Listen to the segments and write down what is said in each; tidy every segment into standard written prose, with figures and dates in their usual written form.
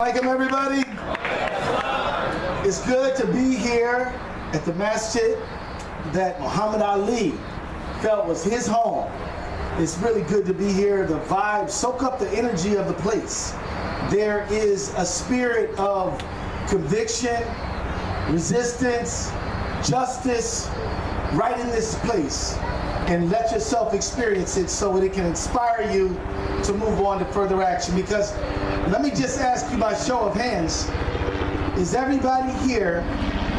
Welcome everybody. It's good to be here at the Masjid that Muhammad Ali felt was his home. It's really good to be here. The vibe, soak up the energy of the place. There is a spirit of conviction, resistance, justice right in this place. And let yourself experience it so that it can inspire you to move on to further action. Because let me just ask you by show of hands, is everybody here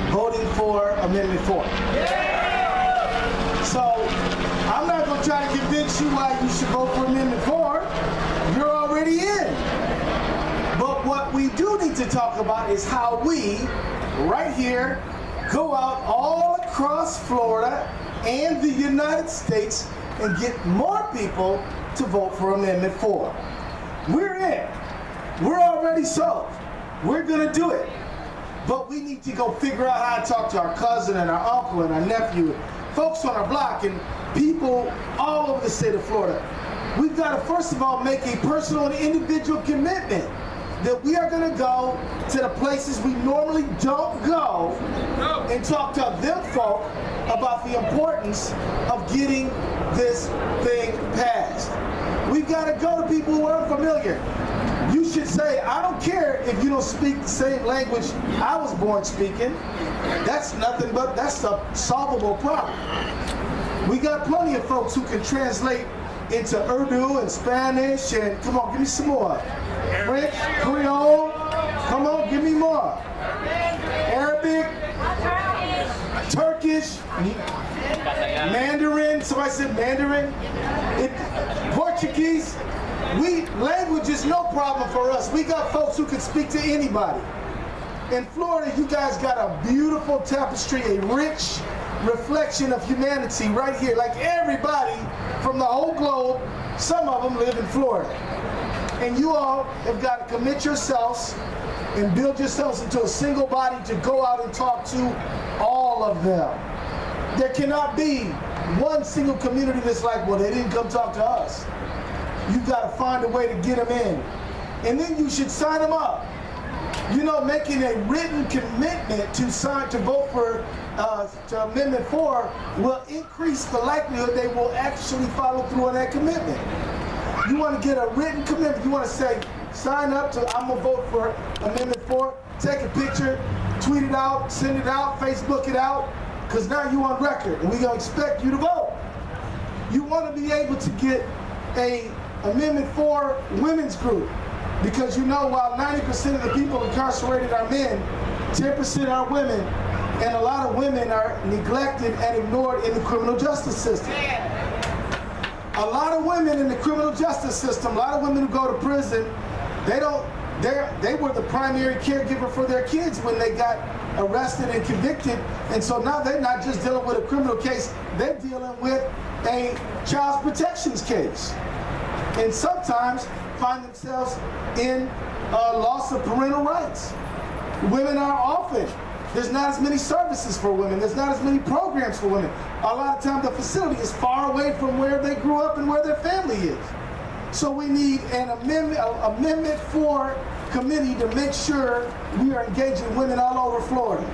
voting for Amendment 4? Yeah! So I'm not going to try to convince you why you should vote for Amendment 4. You're already in. But what we do need to talk about is how we, right here, go out all across Florida and the United States and get more people to vote for Amendment 4. We're in. We're already sold. We're gonna do it. But we need to go figure out how to talk to our cousin and our uncle and our nephew, folks on our block and people all over the state of Florida. We've got to first of all make a personal and individual commitment that we are going to go to the places we normally don't go and talk to them folk about the importance of getting this thing passed. We've got to go to people who are unfamiliar. You should say, I don't care if you don't speak the same language I was born speaking. That's nothing but, that's a solvable problem. We got plenty of folks who can translate into Urdu and Spanish and, come on, give me some more. French, Creole, come on, give me more. Arabic, Turkish, Mandarin, somebody said Mandarin, Portuguese. Language is no problem for us. We got folks who can speak to anybody. In Florida, you guys got a beautiful tapestry, a rich reflection of humanity right here. Like everybody from the whole globe, some of them live in Florida. And you all have got to commit yourselves and build yourselves into a single body to go out and talk to all of them. There cannot be one single community that's like, well, they didn't come talk to us. You've got to find a way to get them in. And then you should sign them up. You know, making a written commitment to vote for to Amendment 4 will increase the likelihood they will actually follow through on that commitment. You want to get a written commitment. You want to say, sign up to, I'm going to vote for Amendment 4. Take a picture, tweet it out, send it out, Facebook it out, because now you're on record, and we're going to expect you to vote. You want to be able to get a Amendment 4 women's group, because you know while 90% of the people incarcerated are men, 10% are women, and a lot of women are neglected and ignored in the criminal justice system. A lot of women in the criminal justice system, a lot of women who go to prison, they were the primary caregiver for their kids when they got arrested and convicted, and so now they're not just dealing with a criminal case, they're dealing with a child protections case. And sometimes find themselves in loss of parental rights. Women are often, there's not as many services for women, there's not as many programs for women. A lot of times the facility is far away from where they grew up and where their family is. So we need an Amendment 4 committee to make sure we are engaging women all over Florida.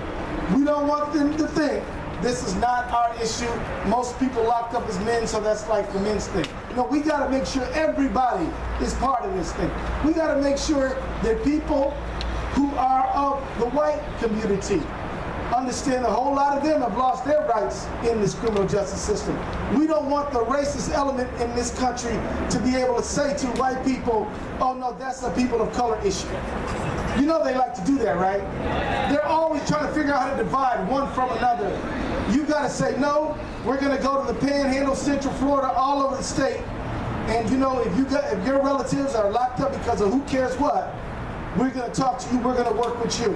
We don't want them to think this is not our issue. Most people locked up as men, so that's like the men's thing. No, we got to make sure everybody is part of this thing. We got to make sure that people who are of the white community understand a whole lot of them have lost their rights in this criminal justice system. We don't want the racist element in this country to be able to say to white people, oh no, that's a people of color issue. You know they like to do that, right? They're always trying to figure out how to divide one from another. You got to say, no, we're going to go to the Panhandle, Central Florida, all over the state. And you know, if your relatives are locked up because of who cares what, we're going to talk to you, we're going to work with you.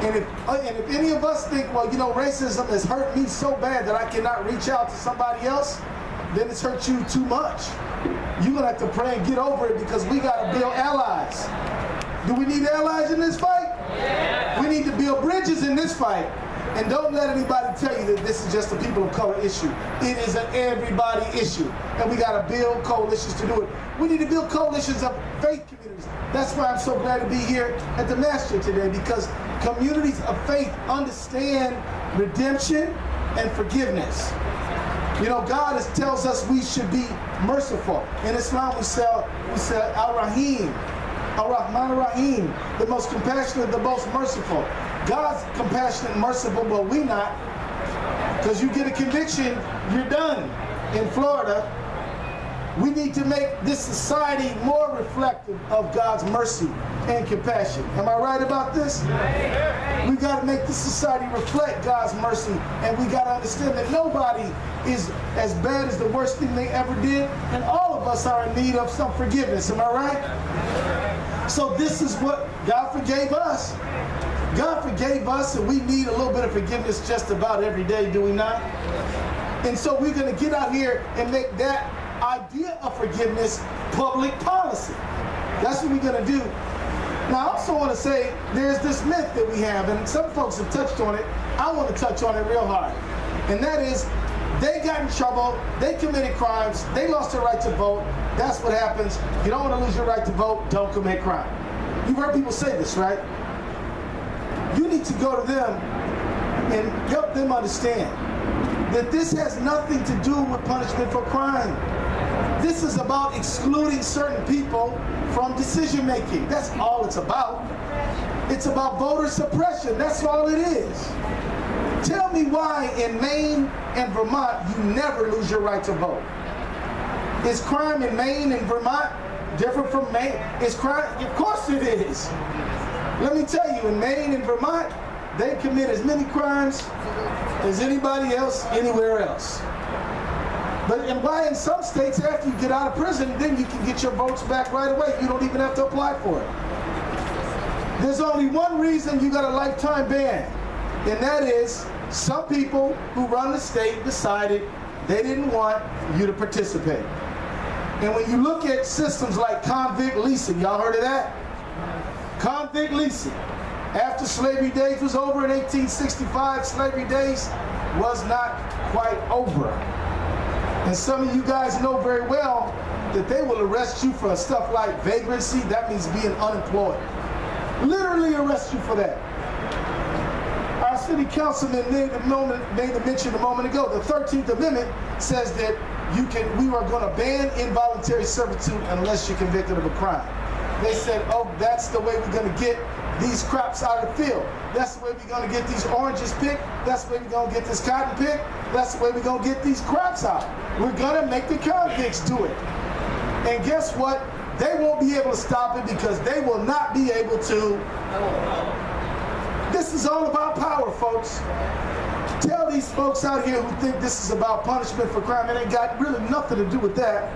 And if any of us think, well, you know, racism has hurt me so bad that I cannot reach out to somebody else, then it's hurt you too much. You're going to have to pray and get over it, because we got to build allies. Do we need allies in this fight? Yeah. We need to build bridges in this fight. And don't let anybody tell you that this is just a people of color issue. It is an everybody issue. And we got to build coalitions to do it. We need to build coalitions of faith communities. That's why I'm so glad to be here at the Masjid today, because communities of faith understand redemption and forgiveness. You know, God tells us we should be merciful. In Islam, we say Al-Rahim, Ar-Rahman Ar-Rahim, the most compassionate, the most merciful. God's compassionate and merciful, but we not. Because you get a conviction, you're done. In Florida, we need to make this society more reflective of God's mercy and compassion. Am I right about this? We got to make this society reflect God's mercy, and we got to understand that nobody is as bad as the worst thing they ever did, and all of us are in need of some forgiveness. Am I right? So this is what God forgave us. God forgave us, and we need a little bit of forgiveness just about every day, do we not? And so we're going to get out here and make that idea of forgiveness public policy. That's what we're going to do. Now, I also want to say there's this myth that we have, and some folks have touched on it. I want to touch on it real hard. And that is, they got in trouble, they committed crimes, they lost their right to vote. That's what happens. You don't want to lose your right to vote, don't commit crime. You've heard people say this, right? You need to go to them and help them understand that this has nothing to do with punishment for crime. This is about excluding certain people from decision making. That's all it's about. It's about voter suppression. That's all it is. Tell me why in Maine and Vermont you never lose your right to vote. Is crime in Maine and Vermont different from Maine? Is crime? Of course it is. Let me tell you, in Maine and Vermont, they commit as many crimes as anybody else anywhere else. And why in some states, after you get out of prison, then you can get your votes back right away. You don't even have to apply for it. There's only one reason you got a lifetime ban, and that is some people who run the state decided they didn't want you to participate. And when you look at systems like convict leasing, y'all heard of that? Convict leasing. After slavery days was over in 1865, slavery days was not quite over. And some of you guys know very well that they will arrest you for stuff like vagrancy. That means being unemployed. Literally arrest you for that. Our city councilman made the mention a moment ago. The 13th Amendment says that we are going to ban involuntary servitude unless you're convicted of a crime. They said, oh, that's the way we're going to get these crops out of the field. That's the way we're going to get these oranges picked. That's the way we're going to get this cotton picked. That's the way we're going to get these crops out. We're going to make the convicts do it. And guess what? They won't be able to stop it because they will not be able to. This is all about power, folks. Tell these folks out here who think this is about punishment for crime. It ain't got really nothing to do with that.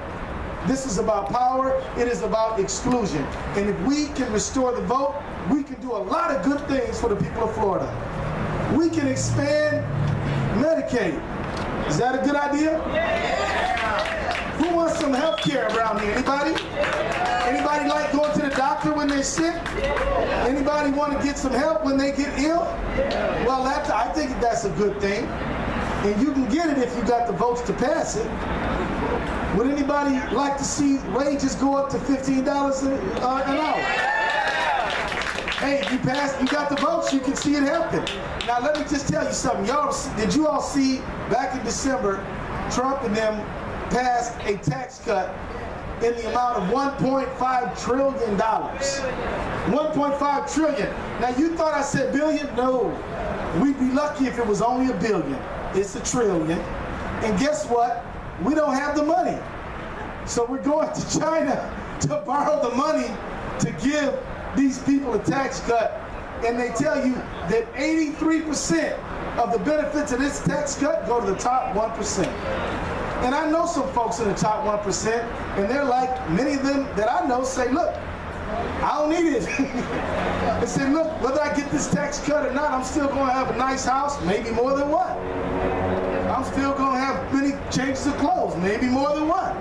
This is about power. It is about exclusion. And if we can restore the vote, we can do a lot of good things for the people of Florida. We can expand Medicaid. Is that a good idea? Yeah. Who wants some health care around here? Anybody? Anybody like going to the doctor when they're sick? Anybody want to get some help when they get ill? Well, I think that's a good thing. And you can get it if you got the votes to pass it. Would anybody like to see wages go up to $15 an hour? Hey, you got the votes, you can see it happen. Now let me just tell you something. Did you all see back in December, Trump and them passed a tax cut in the amount of $1.5 trillion. 1.5 trillion. Now you thought I said billion? No. We'd be lucky if it was only $1 billion. It's $1 trillion. And guess what? We don't have the money. So we're going to China to borrow the money to give these people a tax cut. And they tell you that 83% of the benefits of this tax cut go to the top 1%. And I know some folks in the top 1%, and they're like, many of them that I know say, look, I don't need it. They say, look, whether I get this tax cut or not, I'm still going to have a nice house, maybe more than one. I'm still going to have many changes of clothes, maybe more than one.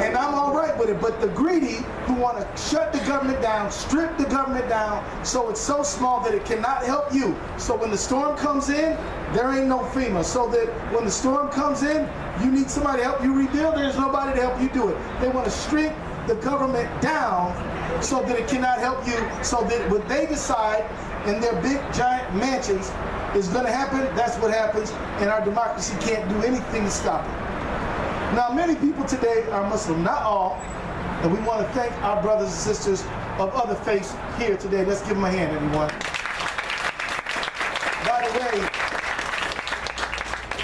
And I'm all right with it, but the greedy who want to shut the government down, strip the government down, so it's so small that it cannot help you. So when the storm comes in, there ain't no FEMA. So that when the storm comes in, you need somebody to help you rebuild, there's nobody to help you do it. They want to strip the government down so that it cannot help you, so that what they decide in their big giant mansions is going to happen, that's what happens, and our democracy can't do anything to stop it. Now, many people today are Muslim, not all, and we want to thank our brothers and sisters of other faiths here today. Let's give them a hand, everyone. By the way,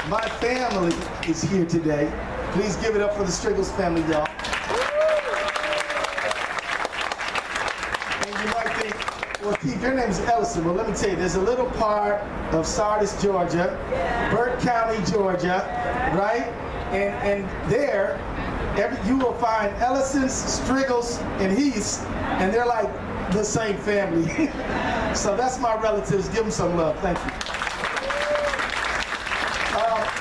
my family is here today. Please give it up for the Striggles family, y'all. And you might think, well, Keith, your name is Ellison. Well, let me tell you, there's a little part of Sardis, Georgia, Burt County, Georgia, right? And there, you will find Ellison's, Striggles, and Heaths, and they're like the same family. So that's my relatives. Give them some love. Thank you.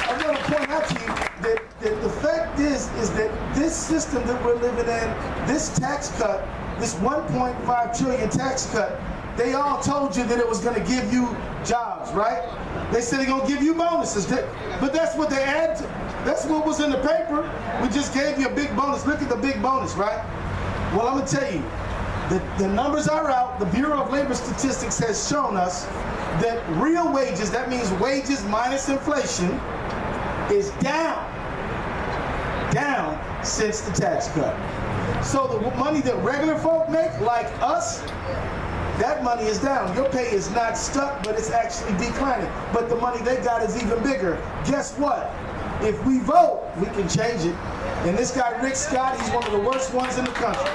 I'm going to point out to you that the fact is that this system that we're living in, this tax cut, this 1.5 trillion tax cut, they all told you that it was going to give you jobs, right? They said they're going to give you bonuses. But that's what they add to. That's what was in the paper. We just gave you a big bonus. Look at the big bonus, right? Well, I'm going to tell you, the numbers are out. The Bureau of Labor Statistics has shown us that real wages, that means wages minus inflation, is down since the tax cut. So the money that regular folk make, like us, that money is down. Your pay is not stuck, but it's actually declining. But the money they got is even bigger. Guess what? If we vote, we can change it. And this guy, Rick Scott, he's one of the worst ones in the country.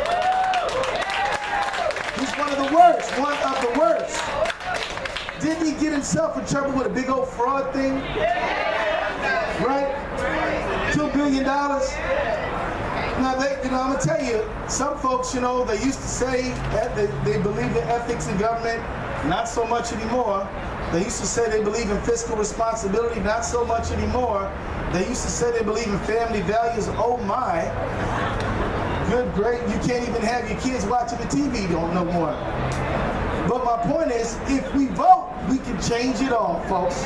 He's one of the worst. Didn't he get himself in trouble with a big old fraud thing? Right? $2 billion. Now, I'm going to tell you, some folks, they used to say that they believe in ethics in government. Not so much anymore. They used to say they believe in fiscal responsibility. Not so much anymore. They used to say they believe in family values. Oh my. Good, great. You can't even have your kids watching the TV no more. But my point is, if we vote, we can change it all, folks.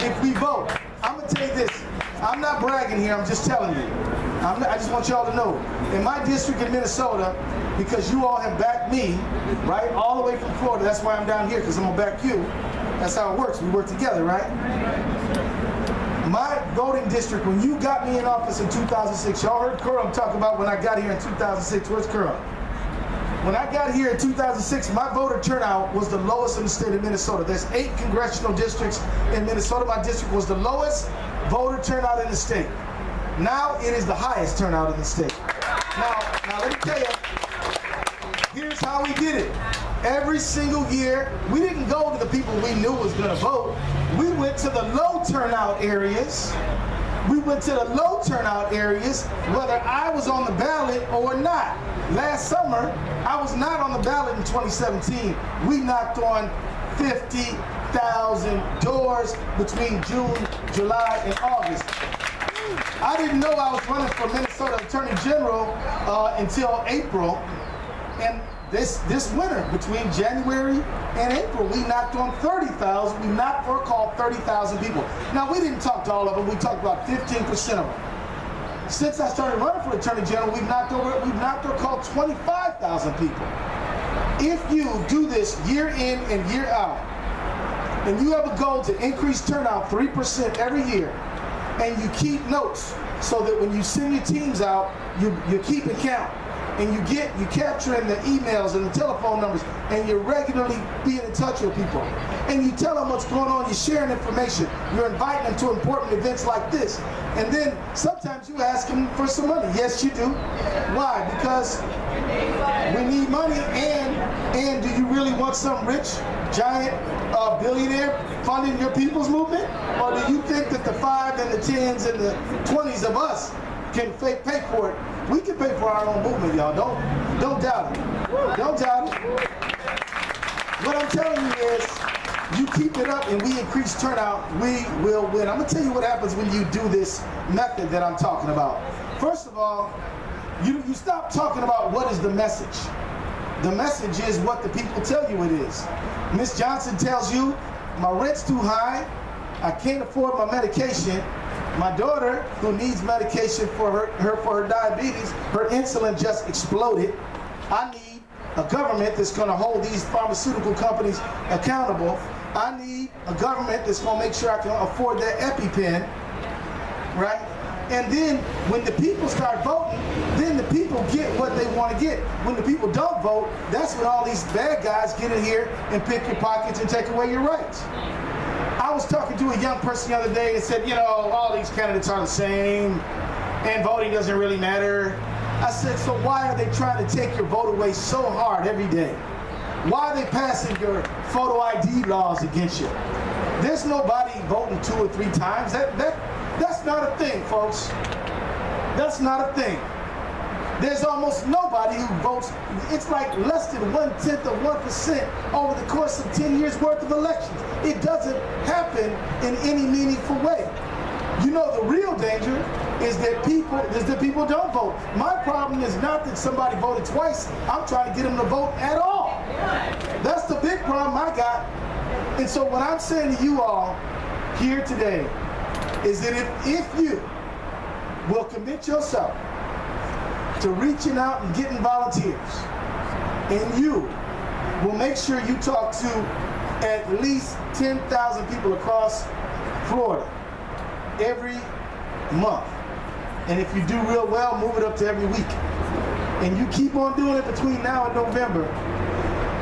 If we vote. I'm going to tell you this. I'm not bragging here. I'm just telling you. I just want y'all to know. In my district in Minnesota, because you all have backed me, right, all the way from Florida. That's why I'm down here, because I'm going to back you. That's how it works. We work together, right? My voting district, when you got me in office in 2006, y'all heard Curran talk about when I got here in 2006. Where's Curran? When I got here in 2006, my voter turnout was the lowest in the state of Minnesota. There's 8 congressional districts in Minnesota. My district was the lowest voter turnout in the state. Now it is the highest turnout in the state. Now let me tell you, here's how we did it. Every single year, we didn't go to the people we knew was going to vote. We went to the low turnout areas. Whether I was on the ballot or not. Last summer, I was not on the ballot in 2017. We knocked on 50,000 doors between June, July, and August. I didn't know I was running for Minnesota Attorney General until April. And this winter, between January and April, we knocked on 30,000. We knocked or called 30,000 people. Now, we didn't talk to all of them. We talked about 15% of them. Since I started running for Attorney General, we've knocked or called 25,000 people. If you do this year in and year out, and you have a goal to increase turnout 3% every year, and you keep notes so that when you send your teams out, you keep it count. And you capturing the emails and the telephone numbers, and you're regularly being in touch with people. And you tell them what's going on, you're sharing information. You're inviting them to important events like this. And then sometimes you ask them for some money. Yes, you do. Why? Because we need money, and do you really want some rich, giant billionaire funding your people's movement? Or do you think that the 5 and the 10s and the 20s of us can pay for it? We can pay for our own movement, y'all. Don't doubt it. Don't doubt it. What I'm telling you is, you keep it up and we increase turnout, we will win. I'm going to tell you what happens when you do this method that I'm talking about. First of all, You stop talking about what is the message. The message is what the people tell you it is. Miss Johnson tells you, my rent's too high, I can't afford my medication. My daughter, who needs medication for her diabetes, her insulin just exploded. I need a government that's going to hold these pharmaceutical companies accountable. I need a government that's going to make sure I can afford that EpiPen, right? And then when the people start voting, then the people get what they want to get. When the people don't vote, that's when all these bad guys get in here and pick your pockets and take away your rights. I was talking to a young person the other day and said, you know, all these candidates are the same and voting doesn't really matter. I said, so why are they trying to take your vote away so hard every day? Why are they passing your photo ID laws against you? There's nobody voting 2 or 3 times. That's not a thing, folks. That's not a thing. There's almost nobody who votes. It's like less than 1/10 of 1% over the course of 10 years worth of elections. It doesn't happen in any meaningful way. You know, the real danger is that people don't vote. My problem is not that somebody voted twice. I'm trying to get them to vote at all. That's the big problem I got. And so what I'm saying to you all here today is that if you will commit yourself to reaching out and getting volunteers, and you will make sure you talk to at least 10,000 people across Florida every month, and if you do real well, move it up to every week, and you keep on doing it between now and November,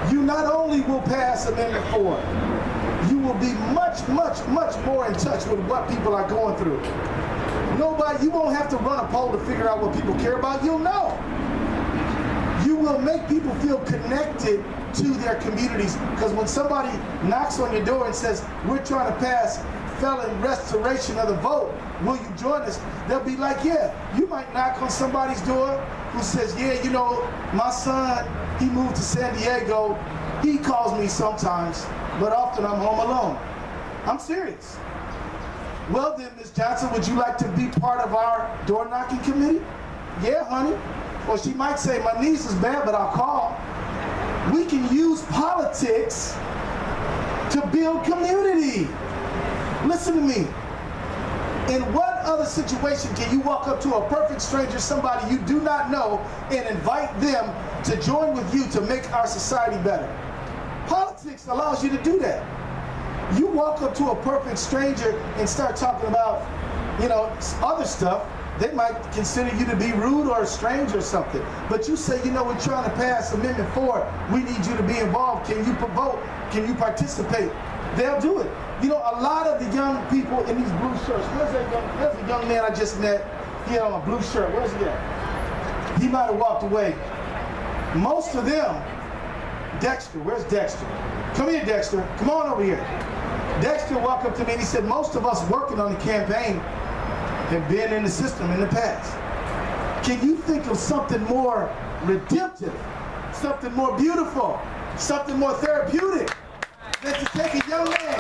you not only will pass Amendment 4, you will be much, much, much more in touch with what people are going through. You won't have to run a poll to figure out what people care about. You'll know. You will make people feel connected to their communities, because when somebody knocks on your door and says, we're trying to pass felon restoration of the vote, will you join us? They'll be like, yeah. You might knock on somebody's door who says, yeah, you know, my son, he moved to San Diego. He calls me sometimes, but often I'm home alone. I'm serious. Well then, Ms. Johnson, would you like to be part of our door knocking committee? Yeah, honey. Or she might say, my niece is bad, but I'll call. We can use politics to build community. Listen to me. In what other situation can you walk up to a perfect stranger, somebody you do not know, and invite them to join with you to make our society better? Politics allows you to do that. You walk up to a perfect stranger and start talking about, you know, other stuff, they might consider you to be rude or strange or something. But you say, you know, we're trying to pass Amendment 4. We need you to be involved. Can you vote? Can you participate? They'll do it. You know, a lot of the young people in these blue shirts, there's a young man I just met. He had on a blue shirt. Where's he at? He might have walked away. Most of them, Dexter, where's Dexter? Come here, Dexter. Come on over here. Dexter walked up to me and he said, most of us working on the campaign have been in the system in the past. Can you think of something more redemptive, something more beautiful, something more therapeutic than to take a young man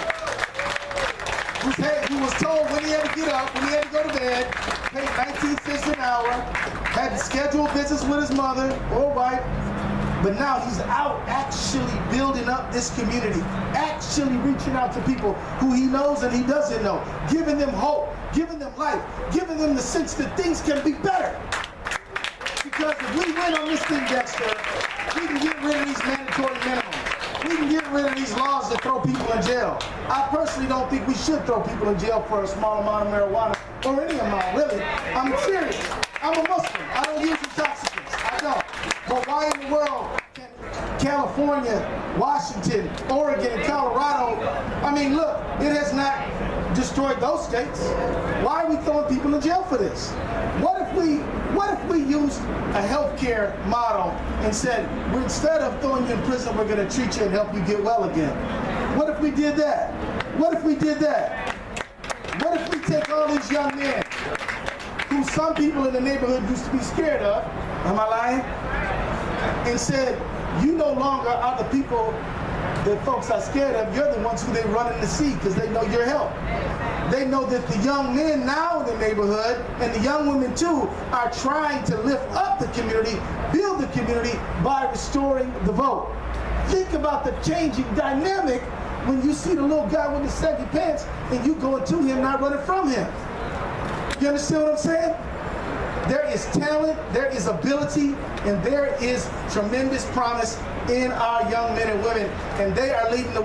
who was told when he had to get up, when he had to go to bed, paid 19 cents an hour, had to schedule visits with his mother or wife, but now he's out actually building up this community, actually reaching out to people who he knows and he doesn't know, giving them hope, giving them life, giving them the sense that things can be better. Because if we win on this thing, Dexter, we can get rid of these mandatory minimums. We can get rid of these laws that throw people in jail. I personally don't think we should throw people in jail for a small amount of marijuana, or any amount, really. I'm serious. I'm a Muslim. I don't use intoxicants. I don't. But why in the world can California, Washington, Oregon, and Colorado, I mean, look, it has not destroyed those states. Why are we throwing people in jail for this? What if we used a healthcare model and said, instead of throwing you in prison, we're going to treat you and help you get well again? What if we did that? What if we did that? What if we take all these young men who some people in the neighborhood used to be scared of, am I lying? And said, you no longer are the people that folks are scared of, you're the ones who they run in to see because they know your help. They know that the young men now in the neighborhood, and the young women too, are trying to lift up the community, build the community by restoring the vote. Think about the changing dynamic when you see the little guy with the saggy pants and you going to him, not running from him. You understand what I'm saying? There is talent, there is ability, and there is tremendous promise in our young men and women, and they are leading the